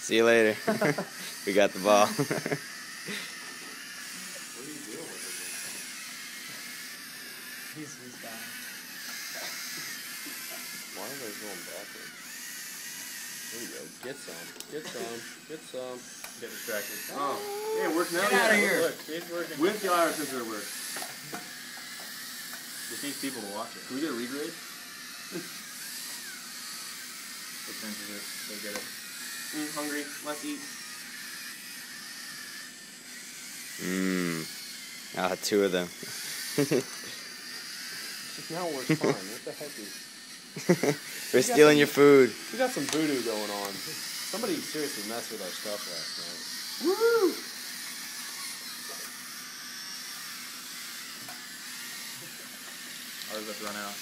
See you later. We got the ball. What are you doing with it? He's gone. Why are they going backwards? There you go. Get some. Get some. Get some. Get distracted. Oh. Yeah, it works now. Get out of here. Look, it's working. With the IR sensor, it works. Just needs people to watch it. Can we get a regrade? The sensors, they get it. Hungry. Let's eat. Ah, 2 of them. Now it works fine. What the heck is... We're stealing your food. We got some voodoo going on. Somebody seriously messed with our stuff last night. Woo! Ours have run out.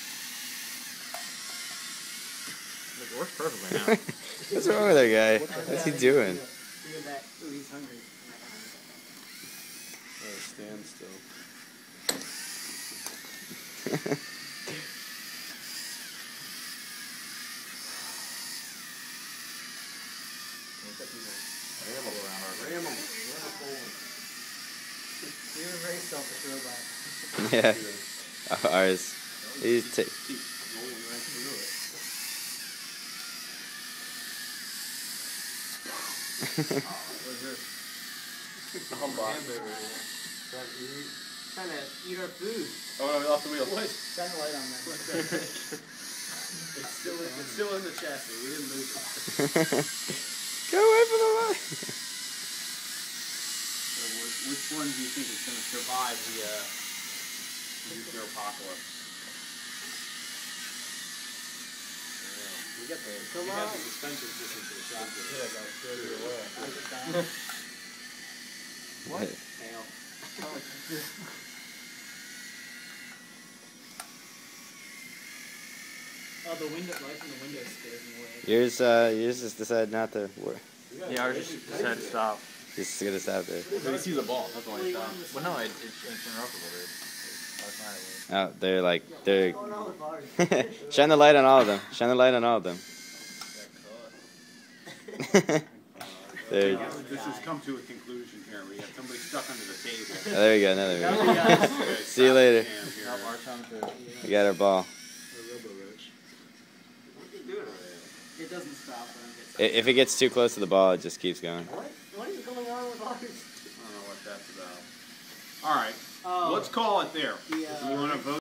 Look, it works perfectly now. What's wrong with that guy? What's he doing? Look at that. Ooh, he's hungry. Stand still. You're a very selfish robot. Yeah. Ours. He's Trying to eat our food. Oh no, we lost the wheel. Shine the light on that. It's still in the chassis. We didn't lose it. Go away from the light. So which one do you think is going to survive the nuclear apocalypse? We got the suspension system for the shotgun. Yeah, I'll throw you away. What? Fail. Oh, the window, light from the window scares me away. Yours just decided not to work. Yeah, ours just said stop. Just gonna stop there. So you see the ball, that's why I stopped. Well, no, it's interruptible, dude. Last night it was. Oh, they're What's going on with ours? shine the light on all of them. Shine the light on all of them. There. This has come to a conclusion here. We have somebody stuck under the table. Oh, there we go. Now there we go. See you later. We got our ball. It doesn't stop when it gets If it gets too close to the ball, it just keeps going. What is going on with ours? I don't know what that's about. All right. Oh. Let's call it there. Yeah. We want to vote.